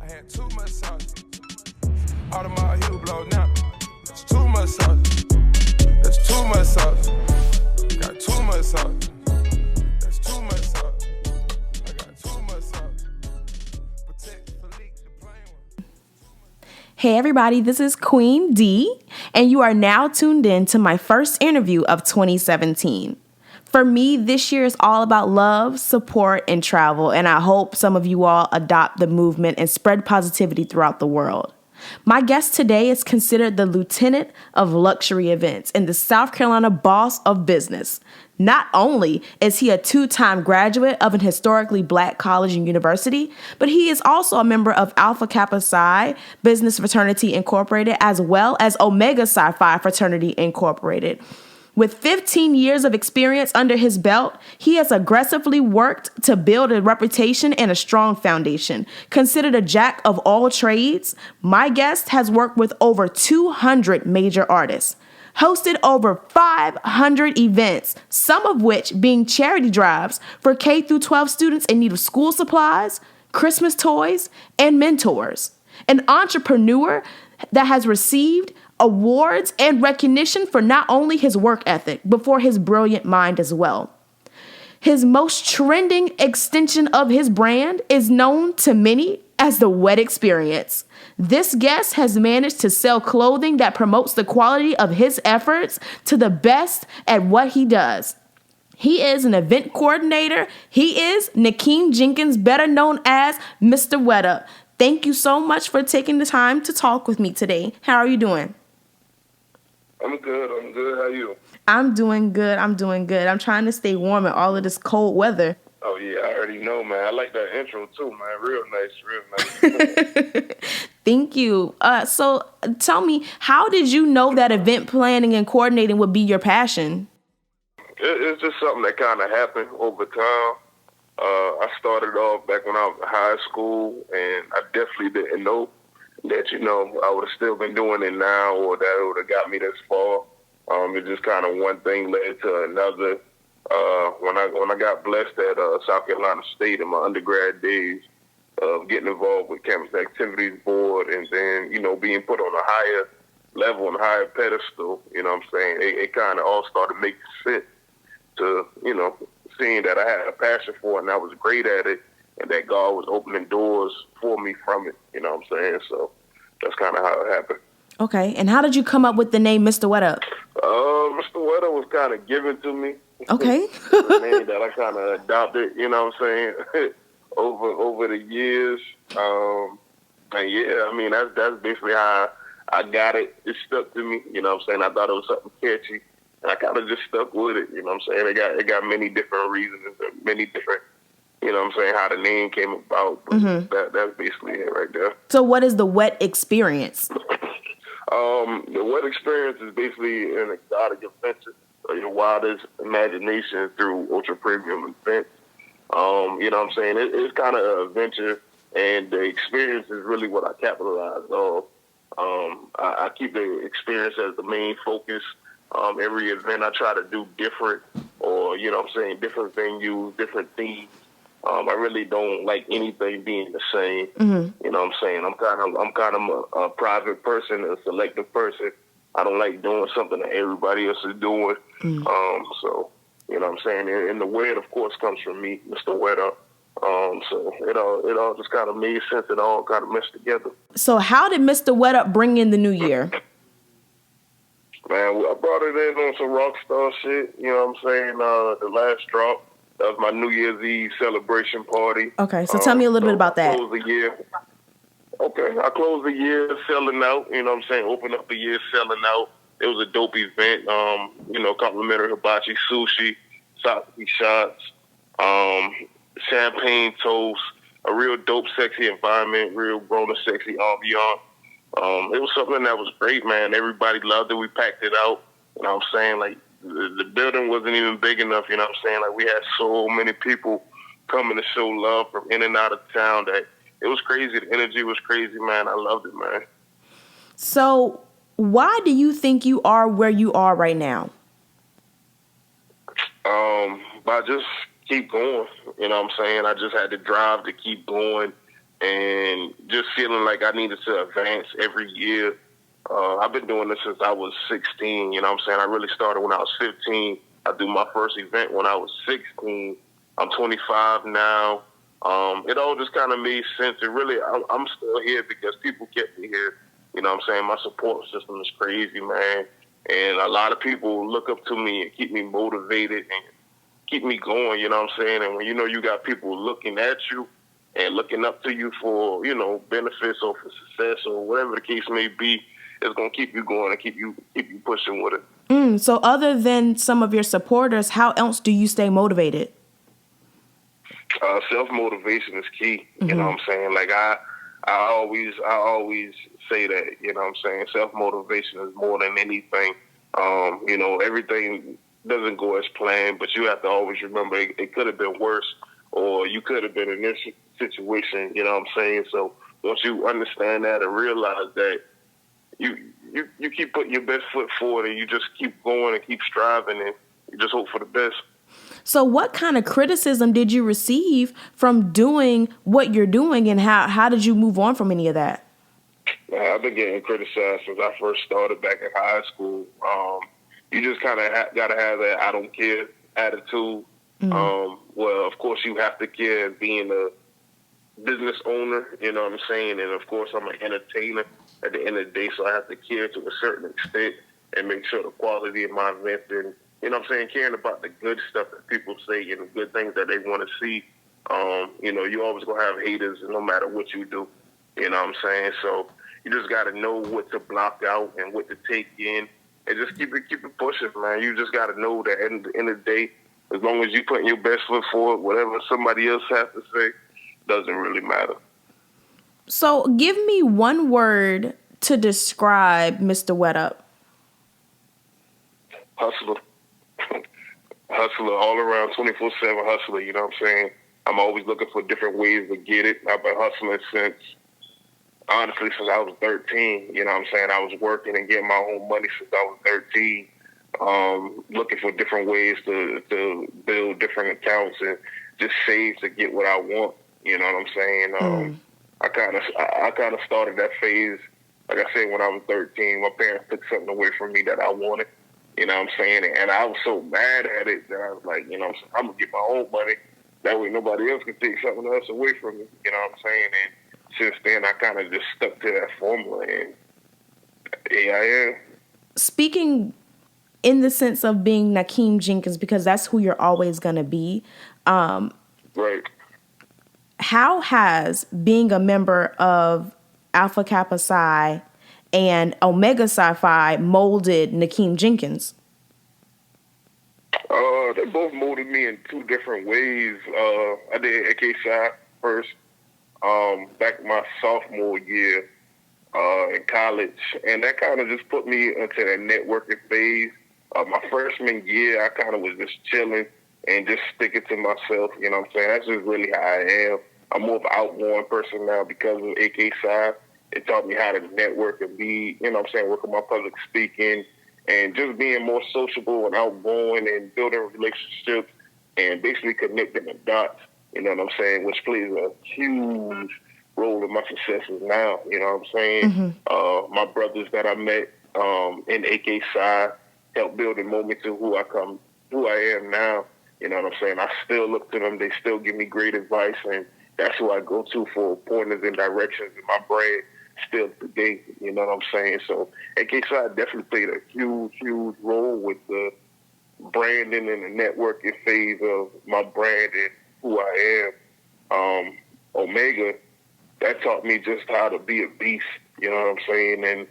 I had too much sauce. All of my heel blow now. That's too much sauce. That's too much sauce. Got too much sauce. That's too much sauce. I got too much sauce. Protect Philippe, the plain one. Hey everybody, this is Queen D, and you are now tuned in to my first interview of 2017. For me, this year is all about love, support, and travel, and I hope some of you all adopt the movement and spread positivity throughout the world. My guest today is considered the lieutenant of luxury events and the South Carolina boss of business. Not only is he a two-time graduate of an historically black college and university, but he is also a member of Alpha Kappa Psi Business Fraternity Incorporated, as well as Omega Psi Phi Fraternity Incorporated. With 15 years of experience under his belt, he has aggressively worked to build a reputation and a strong foundation. Considered a jack of all trades, my guest has worked with over 200 major artists, hosted over 500 events, some of which being charity drives for K through 12 students in need of school supplies, Christmas toys, and mentors. An entrepreneur that has received awards and recognition for not only his work ethic, but for his brilliant mind as well. His most trending extension of his brand is known to many as the Wet Experience. This guest has managed to sell clothing that promotes the quality of his efforts to the best at what he does. He is an event coordinator. He is Keem Jenkins, better known as Mr. Wettup. Thank you so much for taking the time to talk with me today. How are you doing? I'm good. How are you? I'm doing good. I'm trying to stay warm in all of this cold weather. Oh, yeah, I already know, man. I like that intro, too, man. Real nice. Thank you. So tell me, how did you know that event planning and coordinating would be your passion? It's just something that kind of happened over time. I started off back when I was in high school, and I definitely didn't know that, I would have still been doing it now, or that it would have got me this far. It just kind of one thing led to another. When I got blessed at South Carolina State in my undergrad days of getting involved with Campus Activities Board, and then, being put on a higher level and higher pedestal, it kind of all started making sense to, seeing that I had a passion for it and I was great at it, and that God was opening doors for me from it, So that's kind of how it happened. Okay, and how did you come up with the name Mr. Wettup? Mr. Wettup was kind of given to me. Okay. A name that I kind of adopted, over the years. And yeah, that's basically how I got it. It stuck to me, I thought it was something catchy, and I kind of just stuck with it, It got many different reasons, many different, how the name came about. But that's basically it right there. So what is the Wet Experience? The Wet Experience is basically an exotic adventure, your wildest imagination through ultra premium events. It's kind of an adventure, and the experience is really what I capitalize on. I keep the experience as the main focus. Every event I try to do different, or different venues, different themes. I really don't like anything being the same. I'm kind of a private person, a selective person. I don't like doing something that everybody else is doing. So, and the Wet, of course, comes from me, Mr. Wettup. So it all just kind of made sense. It all kind of meshed together. So how did Mr. Wettup bring in the new year? Man, I brought it in on some rock star shit. The last drop. That was my New Year's Eve celebration party. Okay, so tell me a little bit about that. I closed the year. Okay, I closed the year selling out. Open up the year selling out. It was a dope event. Complimentary hibachi sushi, sake shots, champagne toast, a real dope, sexy environment, real grown and sexy ambiance. It was something that was great, man. Everybody loved it. We packed it out. The building wasn't even big enough, we had so many people coming to show love from in and out of town that it was crazy. The energy was crazy, man. I loved it, man. So why do you think you are where you are right now? By just keep going, I just had to drive to keep going and just feeling like I needed to advance every year. I've been doing this since I was 16, you know what I'm saying? I really started when I was 15. I do my first event when I was 16. I'm 25 now. It all just kind of made sense. And really, I'm still here because people kept me here. You know what I'm saying? My support system is crazy, man. And a lot of people look up to me and keep me motivated and keep me going, you know what I'm saying? And when you know you got people looking at you and looking up to you for, you know, benefits or for success or whatever the case may be, it's going to keep you going and keep you pushing with it. So other than some of your supporters, how else do you stay motivated? Self-motivation is key, you know what I'm saying? Like I always say that, you know what I'm saying? Self-motivation is more than anything. You know, everything doesn't go as planned, but you have to always remember it could have been worse, or you could have been in this situation, you know what I'm saying? So once you understand that and realize that, you keep putting your best foot forward and you just keep going and keep striving and you just hope for the best. So what kind of criticism did you receive from doing what you're doing, and how did you move on from any of that? I've been getting criticized since I first started back in high school. You just kind of got to have that I don't care attitude. Well, of course, you have to care being a business owner, you know what I'm saying? And, of course, I'm an entertainer at the end of the day, so I have to care to a certain extent and make sure the quality of my events and, you know what I'm saying, caring about the good stuff that people say and the good things that they want to see. You know, you always going to have haters no matter what you do, you know what I'm saying? So you just got to know what to block out and what to take in and just keep it pushing, man. You just got to know that at the end of the day, as long as you putting your best foot forward, whatever somebody else has to say doesn't really matter. So give me one word to describe Mr. Wettup. Hustler. Hustler, all around 24/7 hustler, you know what I'm saying? I'm always looking for different ways to get it. I've been hustling since I was 13, you know what I'm saying? I was working and getting my own money since I was 13, looking for different ways to build different accounts and just save to get what I want, you know what I'm saying? I kind of started that phase, like I said, when I was 13. My parents took something away from me that I wanted. You know what I'm saying? And I was so mad at it that I was like, you know what I'm saying, I'm going to get my own money. That way nobody else can take something else away from me. You know what I'm saying? And since then, I kind of just stuck to that formula. And here I am. Speaking in the sense of being Keem Jenkins, because that's who you're always going to be. Right. How has being a member of Alpha Kappa Psi and Omega Psi Phi molded Keem Jenkins? They both molded me in two different ways. I did AK Psi first, back my sophomore year in college, and that kind of just put me into that networking phase. My freshman year, I kind of was just chilling and just sticking to myself, you know what I'm saying? That's just really how I am. I'm more of an outgoing person now because of AK Psi. It taught me how to network and be, you know what I'm saying, work on my public speaking and just being more sociable and outgoing and building relationships and basically connecting the dots, you know what I'm saying, which plays a huge role in my successes now, you know what I'm saying? My brothers that I met in AK Psi helped build and mold me to who I am now, you know what I'm saying? I still look to them. They still give me great advice, and that's who I go to for pointers and directions in my brand still today, you know what I'm saying? So AK Psi definitely played a huge, huge role with the branding and the networking phase of my brand and who I am. Omega, that taught me just how to be a beast, you know what I'm saying? And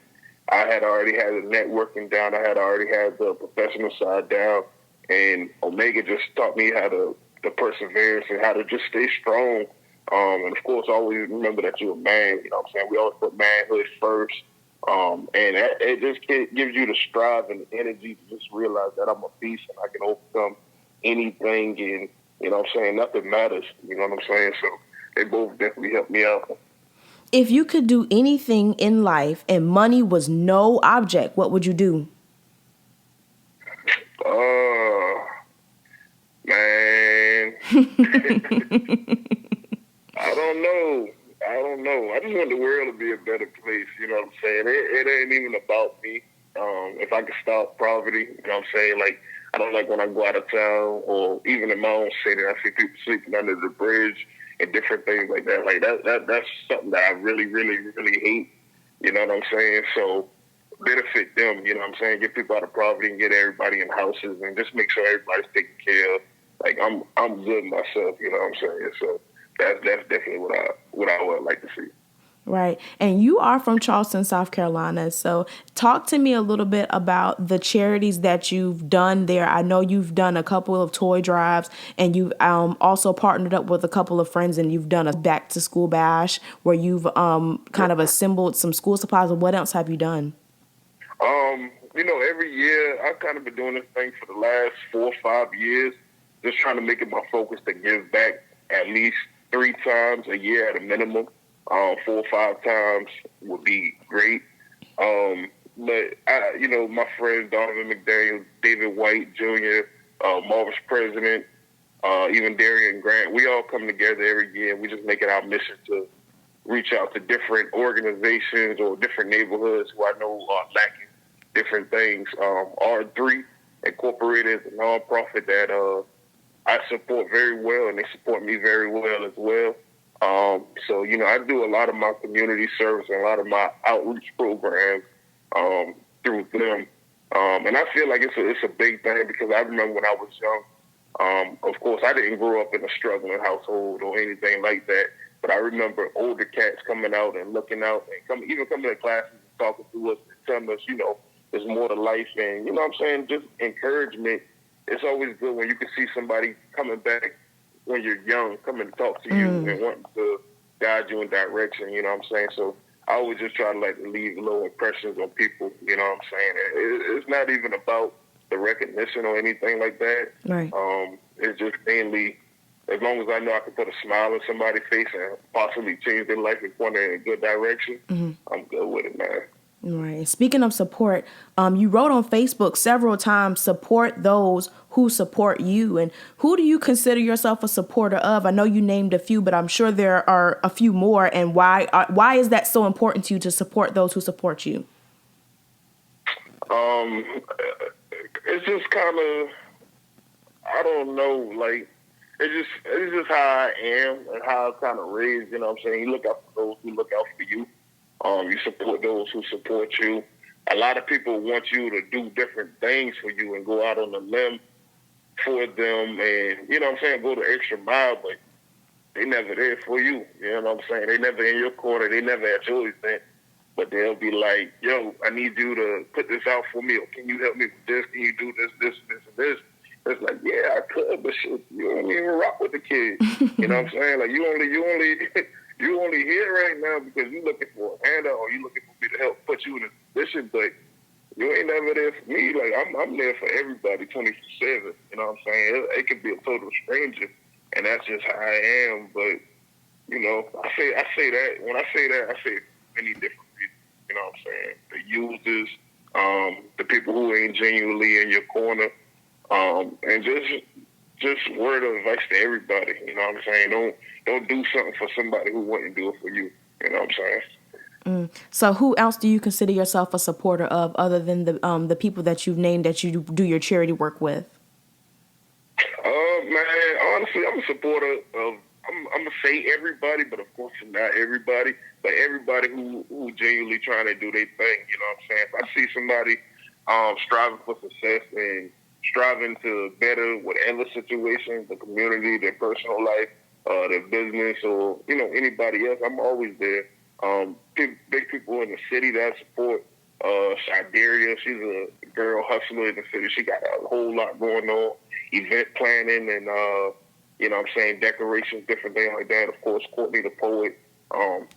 I had already had the networking down. I had already had the professional side down. And Omega just taught me how to the perseverance and how to just stay strong. And, of course, always remember that you're a man. You know what I'm saying? We always put manhood first. And it just gives you the strive and the energy to just realize that I'm a beast and I can overcome anything. And, you know what I'm saying? Nothing matters. You know what I'm saying? So they both definitely helped me out. If you could do anything in life and money was no object, what would you do? Man. I don't know. I don't know. I just want the world to be a better place. You know what I'm saying? It ain't even about me. If I could stop poverty, you know what I'm saying? Like, I don't like when I go out of town or even in my own city, I see people sleeping under the bridge and different things like that. Like that's something that I really, really, really hate. You know what I'm saying? So benefit them, you know what I'm saying? Get people out of poverty and get everybody in houses and just make sure everybody's taken care of. Like I'm good myself, you know what I'm saying? So that's definitely what I would like to see. Right. And you are from Charleston, South Carolina. So talk to me a little bit about the charities that you've done there. I know you've done a couple of toy drives and you've also partnered up with a couple of friends and you've done a back to school bash where you've kind of assembled some school supplies. What else have you done? Every year I've kind of been doing this thing for the last 4 or 5 years, just trying to make it my focus to give back at least 3 times a year at a minimum. 4 or 5 times would be great. But my friends Donovan McDaniel, David White Jr., Marvis President, even Darian Grant, we all come together every year and we just make it our mission to reach out to different organizations or different neighborhoods who I know are lacking different things. R3 Incorporated is a nonprofit that I support very well, and they support me very well as well. So I do a lot of my community service and a lot of my outreach programs through them. And I feel like it's a big thing because I remember when I was young, of course, I didn't grow up in a struggling household or anything like that, but I remember older cats coming out and looking out and even coming to classes and talking to us and telling us, there's more to life. And, what I'm saying, just encouragement. It's always good when you can see somebody coming back when you're young, coming to talk to you and wanting to guide you in direction, you know what I'm saying? So I always just try to leave little impressions on people, you know what I'm saying? It's not even about the recognition or anything like that. Right. It's just mainly, as long as I know I can put a smile on somebody's face and possibly change their life and point in a good direction, I'm good with it, man. Right. Speaking of support, you wrote on Facebook several times, support those who support you. And who do you consider yourself a supporter of? I know you named a few, but I'm sure there are a few more. And why is that so important to you to support those who support you? It's just kind of, I don't know, it's just how I am and how I'm kind of raised, you know what I'm saying? You look out for those who look out for you. You support those who support you. A lot of people want you to do different things for you and go out on a limb for them and, you know what I'm saying, go the extra mile, but they never there for you. You know what I'm saying? They never in your corner. They never at your event. But they'll be like, yo, I need you to put this out for me. Or can you help me with this? Can you do this, and this? It's like, yeah, I could, but shit, you don't even rock with the kids. You know what I'm saying? Like, you only here right now because you looking for a handout or you looking for me to help put you in a position, but you ain't never there for me. Like, I'm there for everybody 24/7. You know what I'm saying? It could be a total stranger, and that's just how I am. But, I say that. When I say that, I say many different reasons. You know what I'm saying? The users, the people who ain't genuinely in your corner, and just word of advice to everybody. You know what I'm saying? Don't do something for somebody who wouldn't do it for you. You know what I'm saying? So who else do you consider yourself a supporter of other than the people that you've named that you do your charity work with? Man, honestly, I'm a supporter of, I'm going to say everybody, but of course not everybody, but everybody who genuinely trying to do their thing. You know what I'm saying? If I see somebody striving for success and striving to better whatever situation, the community, their personal life, their business, or, anybody else, I'm always there. Big people in the city that I support. Shideria, she's a girl hustler in the city. She got a whole lot going on, event planning and, decorations, different things like that. Of course, Courtney the poet.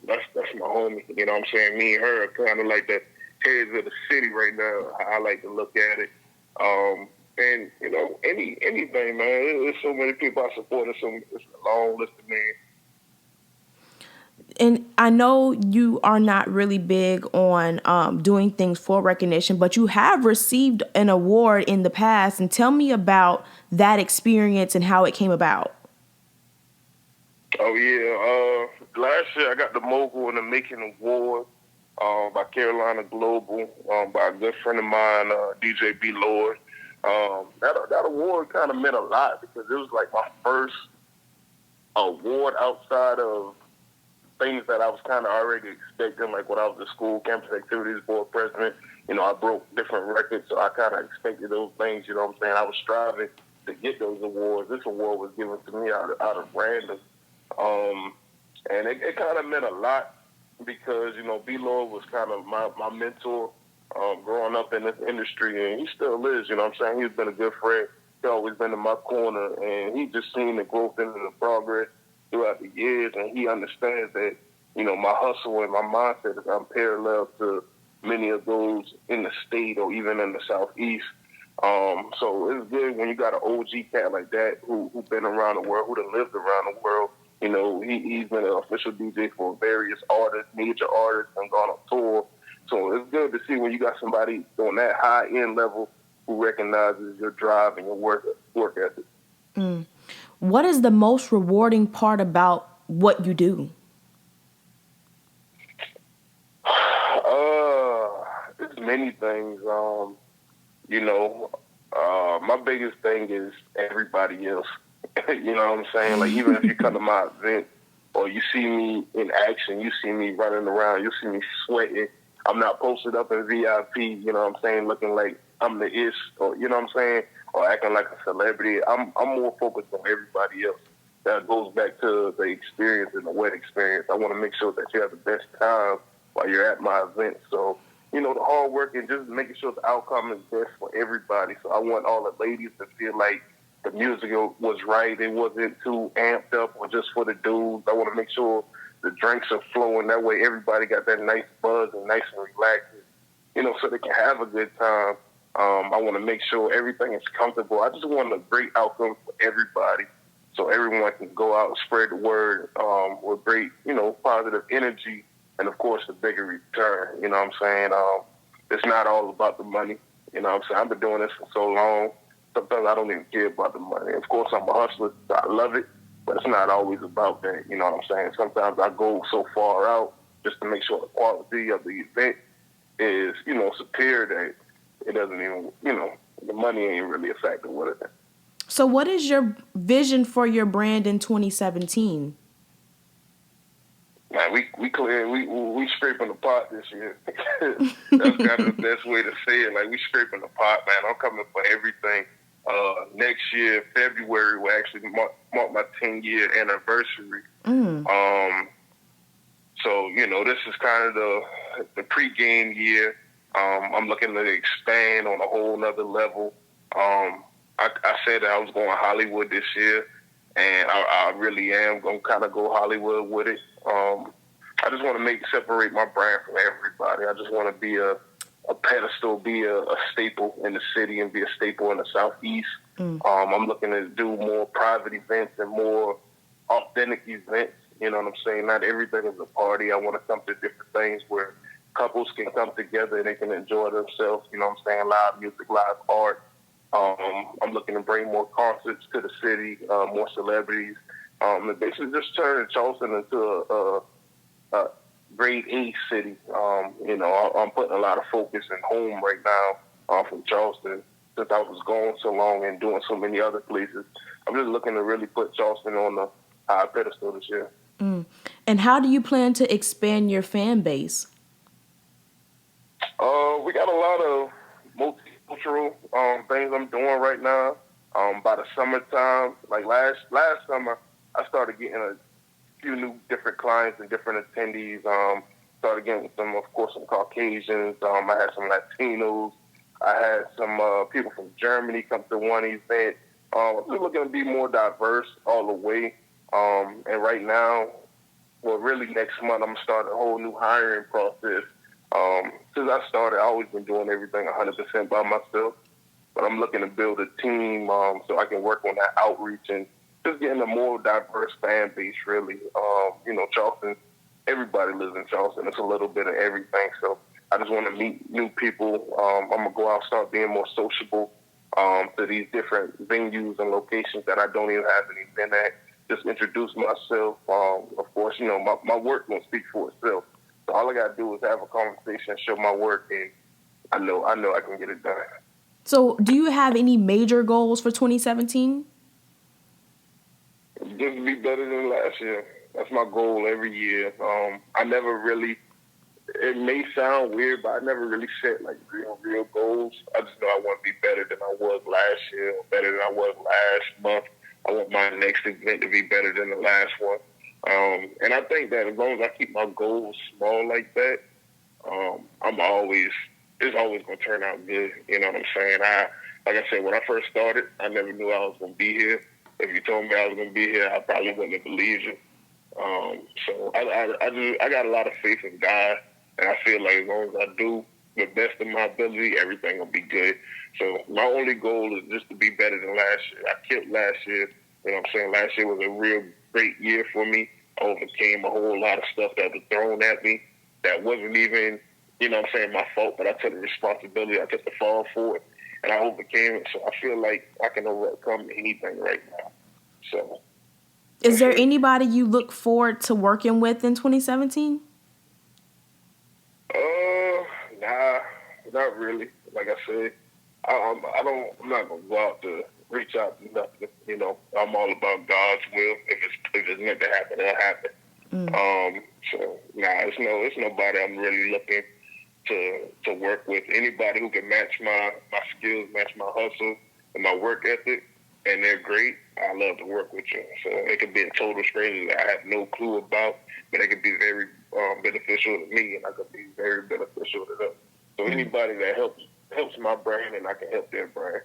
That's my homie. You know what I'm saying? Me and her are kind of like the heads of the city right now. I like to look at it. And, anything, man. There's so many people I support. It's a long list of names. And I know you are not really big on doing things for recognition, but you have received an award in the past. And tell me about that experience and how it came about. Oh, yeah. last year I got the Mogul in the Making Award by Carolina Global by a good friend of mine, DJ B. Lord. That award kind of meant a lot because it was like my first award outside of things that I was kind of already expecting, like when I was at school, campus activities board president. I broke different records, so I kind of expected those things. You know what I'm saying? I was striving to get those awards. This award was given to me out of random, and it kind of meant a lot because B. Lord was kind of my mentor growing up in this industry, and he still is. You know what I'm saying? He's been a good friend. He's always been in my corner, and he just seen the growth and the progress throughout the years, and he understands that, my hustle and my mindset is unparalleled to many of those in the state or even in the Southeast. So it's good when you got an OG cat like that who been around the world, who done lived around the world. He's been an official DJ for various artists, major artists, and gone on tour. So it's good to see when you got somebody on that high-end level who recognizes your drive and your work ethic. What is the most rewarding part about what you do? There's many things. My biggest thing is everybody else. You know what I'm saying? Like, even if you come to my event or you see me in action, you see me running around, you see me sweating. I'm not posted up in VIP, you know what I'm saying, looking like I'm the ish, or you know what I'm saying, or acting like a celebrity. I'm more focused on everybody else. That goes back to the experience and the wet experience. I want to make sure that you have the best time while you're at my event. So, the hard work and just making sure the outcome is best for everybody. So I want all the ladies to feel like the music was right. It wasn't too amped up or just for the dudes. I want to make sure the drinks are flowing. That way everybody got that nice buzz and nice and relaxed, so they can have a good time. I want to make sure everything is comfortable. I just want a great outcome for everybody so everyone can go out and spread the word with great, positive energy and, of course, the bigger return. You know what I'm saying? It's not all about the money. You know what I'm saying? I've been doing this for so long. Sometimes I don't even care about the money. Of course, I'm a hustler. So I love it, but it's not always about that. You know what I'm saying? Sometimes I go so far out just to make sure the quality of the event is, superior that it doesn't even, the money ain't really a factor with it. So what is your vision for your brand in 2017? Man, we scraping the pot this year. That's kind of the best way to say it. Like, we scraping the pot, man. I'm coming for everything. Next year, February, will actually mark my 10-year anniversary. So, this is kind of the pre-game year. I'm looking to expand on a whole nother level. I said that I was going Hollywood this year, and I really am going to kind of go Hollywood with it. I just want to separate my brand from everybody. I just want to be a pedestal, be a staple in the city, and be a staple in the Southeast. I'm looking to do more private events and more authentic events. You know what I'm saying? Not everything is a party. I want to come to different things where couples can come together and they can enjoy themselves. You know what I'm saying? Live music, live art. I'm looking to bring more concerts to the city, more celebrities. And basically just turn Charleston into a grade A city. I'm putting a lot of focus and home right now from Charleston since I was gone so long and doing so many other places. I'm just looking to really put Charleston on the high pedestal this year. And how do you plan to expand your fan base? We got a lot of multicultural things I'm doing right now. By the summertime, like last summer, I started getting a few new different clients and different attendees. Started getting some Caucasians. I had some Latinos. I had some people from Germany come to one event. I'm just looking to be more diverse all the way. And right now, really next month, I'm going to start a whole new hiring process. Since I started, I've always been doing everything 100% by myself. But I'm looking to build a team so I can work on that outreach and just getting a more diverse fan base, really. Charleston, everybody lives in Charleston. It's a little bit of everything. So I just want to meet new people. I'm going to go out and start being more sociable to these different venues and locations that I don't even have an event at. just introduce myself. Of course, my work won't speak for itself. So all I got to do is have a conversation, show my work, and I know I can get it done. So, do you have any major goals for 2017? Just to be better than last year. That's my goal every year. I never really, it may sound weird, but I never really set like real goals. I just know I want to be better than I was last year, or better than I was last month. I want my next event to be better than the last one. And I think that as long as I keep my goals small like that, it's always going to turn out good. You know what I'm saying? Like I said, when I first started, I never knew I was going to be here. If you told me I was going to be here, I probably wouldn't have believed you. So I got a lot of faith in God, and I feel like as long as I do the best of my ability, everything will be good. So my only goal is just to be better than last year. I killed last year. You know what I'm saying? Last year was a real great year for me. I overcame a whole lot of stuff that was thrown at me that wasn't even, you know what I'm saying, my fault, but I took the responsibility. I took the fall for it, and I overcame it. So I feel like I can overcome anything right now. So, is there anybody you look forward to working with in 2017? Nah, not really. Like I said, I'm not gonna go out to reach out to nothing. You know, I'm all about God's will. If it's meant to happen, it'll happen. So it's nobody I'm really looking to work with. Anybody who can match my skills, match my hustle and my work ethic, and they're great, I love to work with you. So it could be a total stranger that I have no clue about, but it could be very beneficial to me, and I could be very beneficial to them. So anybody that helps my brand, and I can help their brand.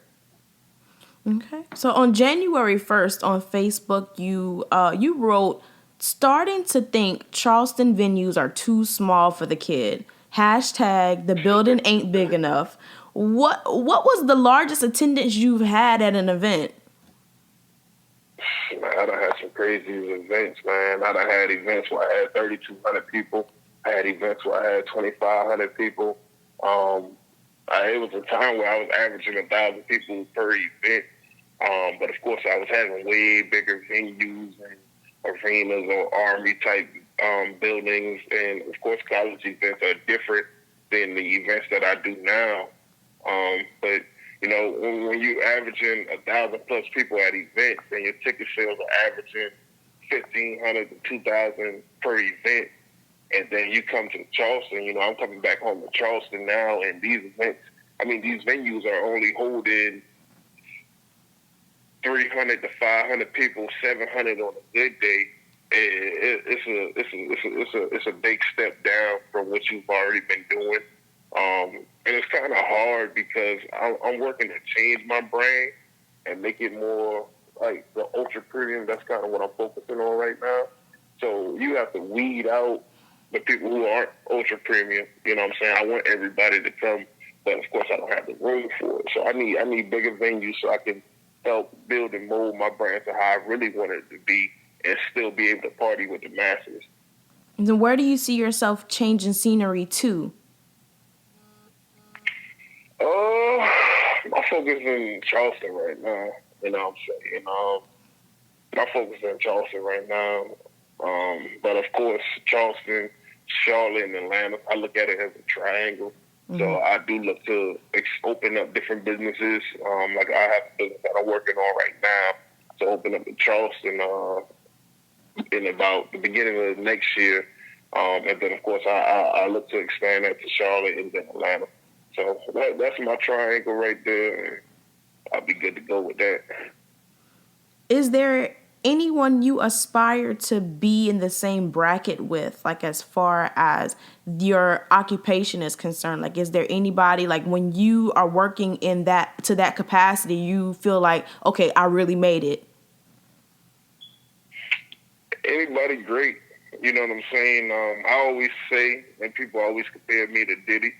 Okay. So on January 1st on Facebook, you wrote, "Starting to think Charleston venues are too small for the kid. Hashtag the building ain't big enough." What was the largest attendance you've had at an event? Man, I done had some crazy events, man. I done had events where I had 3,200 people. I had events where I had 2,500 people. It was a time where I was averaging 1,000 people per event. But of course, I was having way bigger venues and arenas or army type buildings. And of course, college events are different than the events that I do now. But you know, when you're averaging 1,000 plus people at events, and your ticket sales are averaging 1,500 to 2,000 per event, and then you come to Charleston, you know, I'm coming back home to Charleston now, and these venues are only holding 300 to 500 people, 700 on a good day. It's a big step down from what you've already been doing. And it's kind of hard because I'm working to change my brand and make it more like the ultra premium. That's kind of what I'm focusing on right now. So you have to weed out the people who aren't ultra premium. You know what I'm saying? I want everybody to come, but of course I don't have the room for it. So I need bigger venues so I can help build and mold my brand to how I really want it to be and still be able to party with the masses. And then where do you see yourself changing scenery to? My focus is in Charleston right now. You know what I'm saying? My focus is in Charleston right now. But of course, Charleston, Charlotte, and Atlanta, I look at it as a triangle. Mm-hmm. So I do look to open up different businesses. Like I have a business that I'm working on right now to open up in Charleston in about the beginning of next year. And then, of course, I look to expand that to Charlotte and then Atlanta. So that's my triangle right there, and I'll be good to go with that. Is there anyone you aspire to be in the same bracket with, like as far as your occupation is concerned? Like, is there anybody, like when you are working in that to that capacity, you feel like, okay, I really made it? Anybody great. You know what I'm saying? I always say, and people always compare me to Diddy.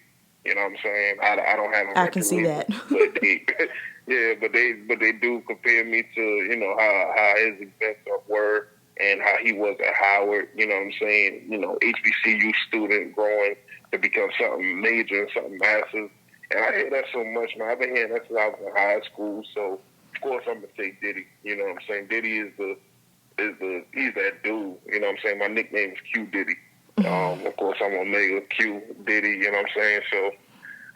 You know what I'm saying? I don't have a I can see that. But they do compare me to, you know, how his events were and how he was at Howard. You know what I'm saying? You know, HBCU student growing to become something major and something massive. And I hear that so much, man. I've been hearing that since I was in high school. So, of course, I'm going to say Diddy. You know what I'm saying? Diddy is the he's that dude. You know what I'm saying? My nickname is Q Diddy. Of course, I'm Omega Q Diddy. You know what I'm saying? So,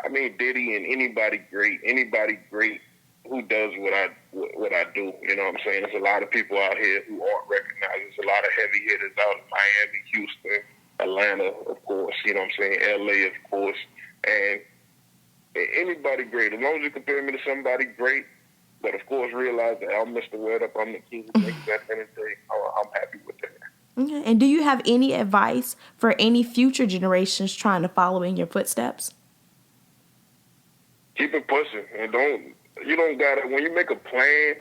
I mean, Diddy and anybody great who does what I do. You know what I'm saying? There's a lot of people out here who aren't recognized. There's a lot of heavy hitters out in Miami, Houston, Atlanta, of course. You know what I'm saying? LA, of course, and anybody great. As long as you compare me to somebody great, but of course realize that I'm Mr. Wettup, I'm the king of things at the end of the day. I'm happy with that. Okay. And do you have any advice for any future generations trying to follow in your footsteps? Keep it pushing, and you don't gotta, when you make a plan,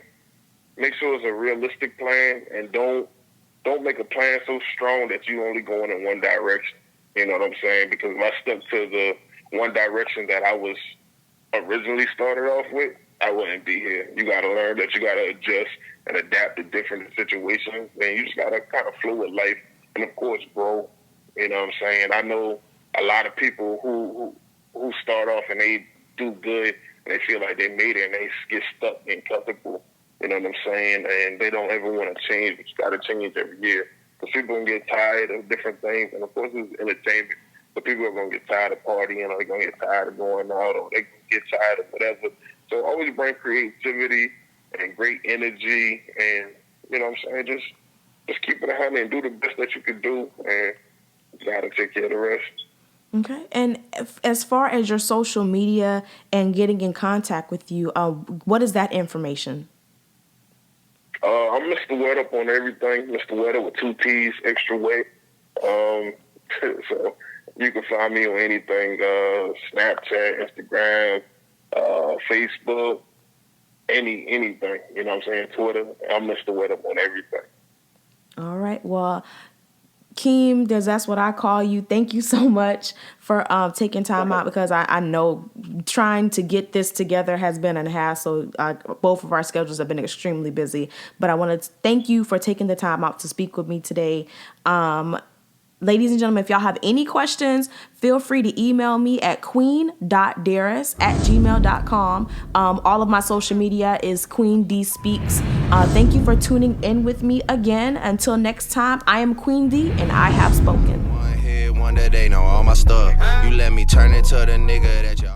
make sure it's a realistic plan, and don't make a plan so strong that you only going in one direction. You know what I'm saying? Because if I stuck to the one direction that I was originally started off with, I wouldn't be here. You got to learn that you got to adjust and adapt to different situations, and you just got to kind of flow with life and, of course, grow. You know what I'm saying? I know a lot of people who start off and they do good and they feel like they made it and they get stuck and comfortable. You know what I'm saying? And they don't ever want to change, but you got to change every year. Because people can get tired of different things, and, of course, it's entertainment. So people are going to get tired of partying, or they're going to get tired of going out, or they're going to get tired of whatever. So always bring creativity and great energy, and, you know what I'm saying, just keep it 100 and do the best that you can do, and you got to take care of the rest. Okay. And as far as your social media and getting in contact with you, what is that information? I'm Mr. Wettup on everything. Mr. Wettup with 2 T's, extra wet. So you can find me on anything, Snapchat, Instagram, Facebook, anything. You know what I'm saying? Twitter. I'm Mr. Wettup on everything. All right. Well, Keem, that's what I call you. Thank you so much for taking time out, because I know trying to get this together has been a hassle. Both of our schedules have been extremely busy, but I want to thank you for taking the time out to speak with me today. Ladies and gentlemen, if y'all have any questions, feel free to email me at queen.darris@gmail.com. All of my social media is Queen D Speaks. Thank you for tuning in with me again. Until next time, I am Queen D, and I have spoken. One head, one that they know all my stuff. You let me turn into the nigga that y'all